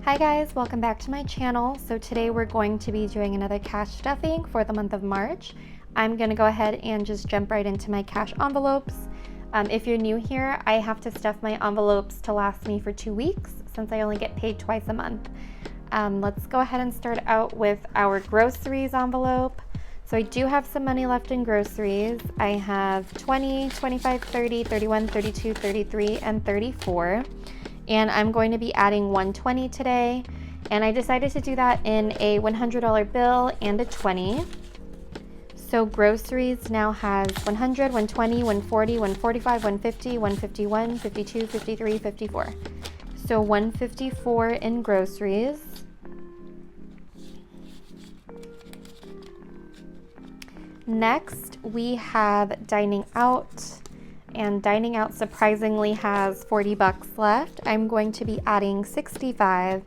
Hi guys, welcome back to my channel. So today we're going to be doing another cash stuffing for the month of March. I'm going to go ahead and just jump right into my cash envelopes. If you're new here, I have to stuff my envelopes to last me for 2 weeks since I only get paid twice a month. Let's go ahead and start out with our groceries envelope. So I do have some money left in groceries. I have 20, 25, 30, 31, 32, 33, and 34. And I'm going to be adding 120 today. And I decided to do that in a $100 bill and a 20. So groceries now has 100, 120, 140, 145, 150, 151, 52, 53, 54. So 154 in groceries. Next, we have dining out. And dining out surprisingly has 40 bucks left. I'm going to be adding 65,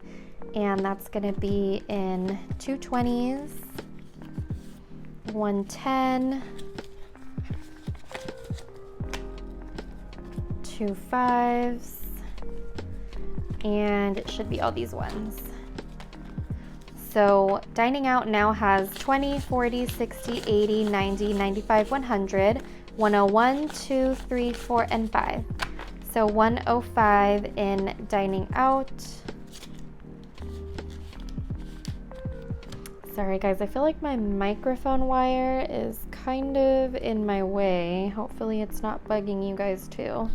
and that's going to be in 220s, 110, 2 5s, and it should be all these ones. So dining out now has 20, 40, 60, 80, 90, 95, 100. 101, 2, 3, 4, and 5. So 105 in dining out. Sorry guys, I feel like my microphone wire is kind of in my way. Hopefully it's not bugging you guys too.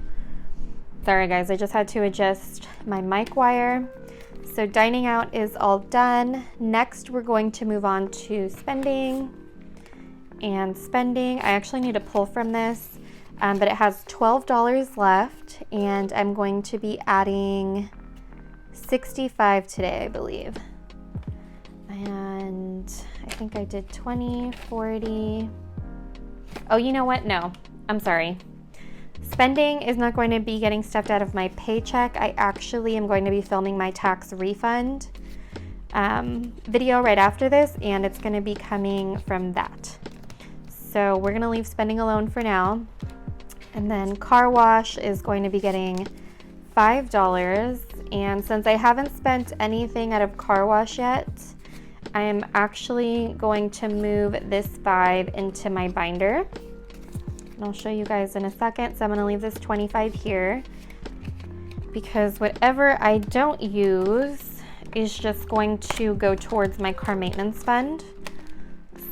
Sorry guys, I just had to adjust my mic wire. So dining out is all done. Next, we're going to move on to spending. And spending, I actually need to pull from this, but it has $12 left, and I'm going to be adding 65 today, I believe. And I think I did 20, 40. Oh, you know what? No, I'm sorry. Spending is not going to be getting stuffed out of my paycheck. I actually am going to be filming my tax refund video right after this, and it's going to be coming from that. So we're gonna leave spending alone for now. And then car wash is going to be getting $5. And since I haven't spent anything out of car wash yet, I am actually going to move this 5 into my binder. And I'll show you guys in a second. So I'm gonna leave this 25 here because whatever I don't use is just going to go towards my car maintenance fund.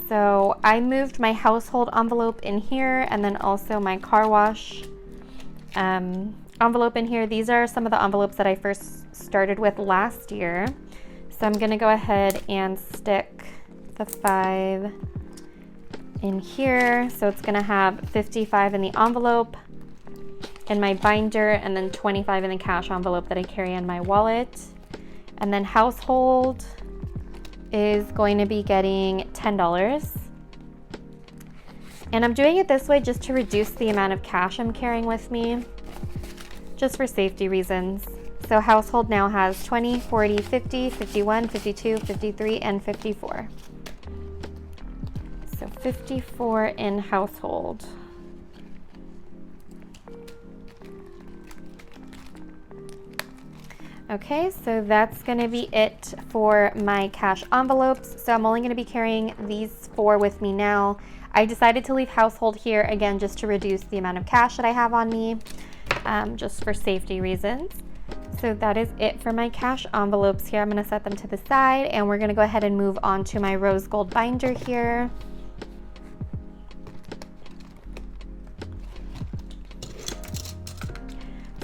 So I moved my household envelope in here and then also my car wash envelope in here. These are some of the envelopes that I first started with last year. So I'm gonna go ahead and stick the 5 in here. So it's gonna have 55 in the envelope in my binder and then 25 in the cash envelope that I carry in my wallet. And then household is going to be getting $10. And I'm doing it this way just to reduce the amount of cash I'm carrying with me, just for safety reasons. So household now has 20, 40, 50, 51, 52, 53, and 54. So 54 in household. Okay, so that's gonna be it for my cash envelopes. So I'm only gonna be carrying these 4 with me now. I decided to leave household here again just to reduce the amount of cash that I have on me, just for safety reasons. So that is it for my cash envelopes here. I'm gonna set them to the side and we're gonna go ahead and move on to my rose gold binder here.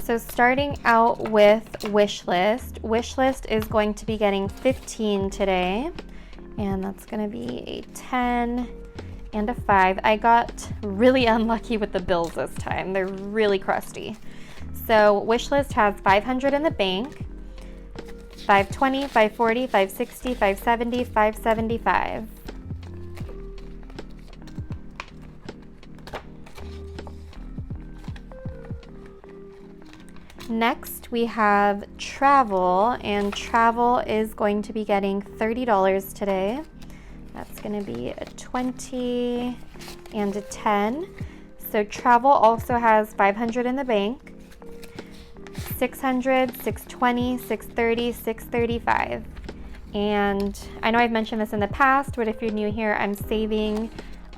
So starting out with wish list. Wish list is going to be getting 15 today, and that's going to be a 10 and a 5. I got really unlucky with the bills this time. They're really crusty. So wish list has 500 in the bank, 520, 540, 560, 570, 575. Next, we have travel, and travel is going to be getting $30 today. That's going to be a 20 and a 10. So travel also has 500 in the bank, $600, $620, $630, $635. And I know I've mentioned this in the past, but if you're new here, I'm saving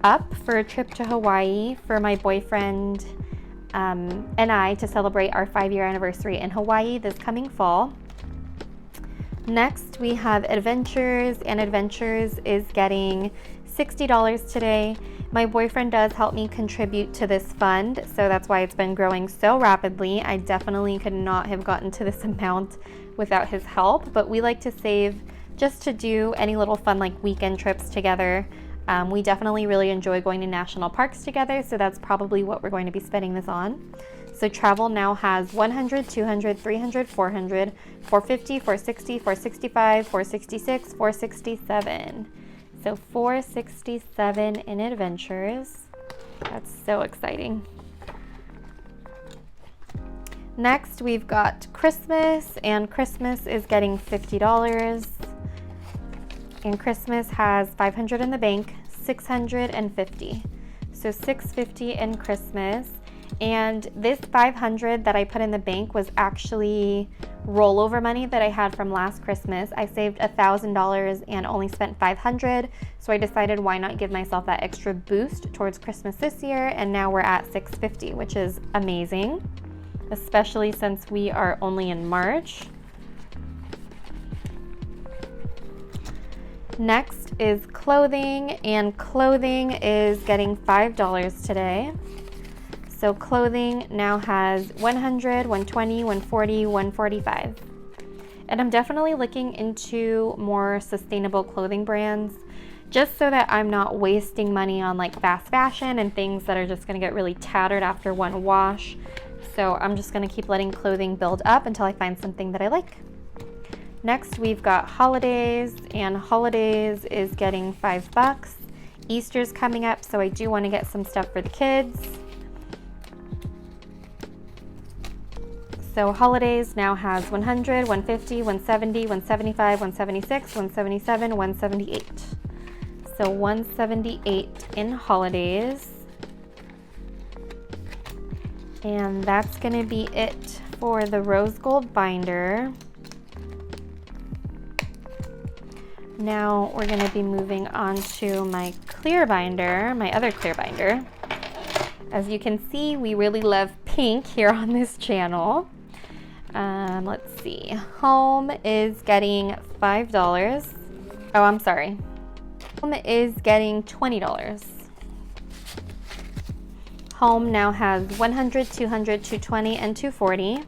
up for a trip to Hawaii for my boyfriend and I to celebrate our 5-year anniversary in Hawaii this coming fall. Next, we have Adventures, and Adventures is getting $60 today. My boyfriend does help me contribute to this fund, so that's why it's been growing so rapidly. I definitely could not have gotten to this amount without his help, but we like to save just to do any little fun like weekend trips together. We definitely really enjoy going to national parks together, so that's probably what we're going to be spending this on. So travel now has 100, 200, 300, 400, 450, 460, 465, 466, 467. So 467 in Adventures. That's so exciting. Next, we've got Christmas, and Christmas is getting $50. And Christmas has 500 in the bank, 650. So 650 in Christmas. And this 500 that I put in the bank was actually rollover money that I had from last Christmas. I saved $1,000 and only spent 500. So I decided why not give myself that extra boost towards Christmas this year. And now we're at 650, which is amazing, especially since we are only in March. Next is clothing, and clothing is getting $5 today. So clothing now has 100, 120, 140, 145. And I'm definitely looking into more sustainable clothing brands just so that I'm not wasting money on like fast fashion and things that are just going to get really tattered after one wash. So I'm just going to keep letting clothing build up until I find something that I like. Next, we've got holidays, and holidays is getting $5. Easter's coming up, so I do want to get some stuff for the kids. So holidays now has 100, 150, 170, 175, 176, 177, 178. So 178 in holidays. And that's going to be it for the rose gold binder. Now we're going to be moving on to my clear binder, my other clear binder. As you can see, we really love pink here on this channel. Let's see. Home is getting $5. Oh, I'm sorry. Home is getting $20. Home now has 100, 200, 220, and 240.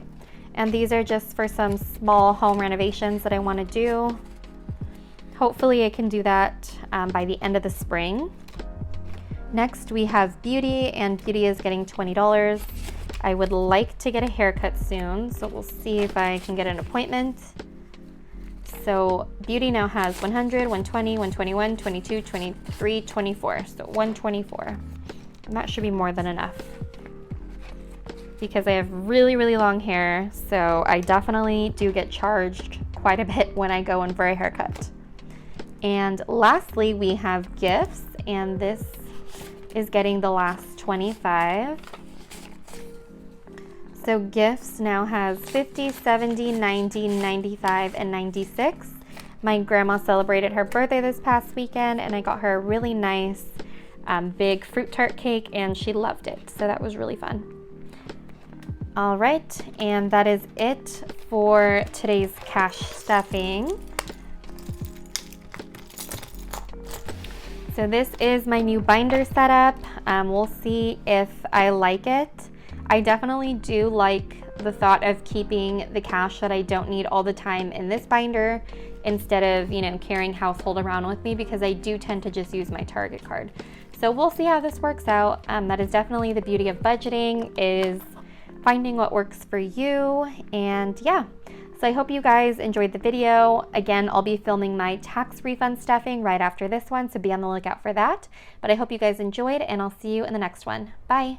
And these are just for some small home renovations that I want to do. Hopefully I can do that by the end of the spring. Next we have beauty, and beauty is getting $20. I would like to get a haircut soon, so we'll see if I can get an appointment. So beauty now has 100, 120, 121, 22, 23, 24. So 124. And that should be more than enough because I have really, really long hair, so I definitely do get charged quite a bit when I go in for a haircut. And lastly, we have gifts, and this is getting the last 25. So gifts now has 50, 70, 90, 95, and 96. My grandma celebrated her birthday this past weekend, and I got her a really nice big fruit tart cake, and she loved it. So that was really fun. All right, and that is it for today's cash stuffing. So this is my new binder setup. We'll see if I like it. I definitely do like the thought of keeping the cash that I don't need all the time in this binder instead of, carrying household around with me, because I do tend to just use my Target card. So we'll see how this works out. That is definitely the beauty of budgeting, is finding what works for you. And yeah. So I hope you guys enjoyed the video. Again, I'll be filming my tax refund stuffing right after this one, so be on the lookout for that. But I hope you guys enjoyed, and I'll see you in the next one. Bye.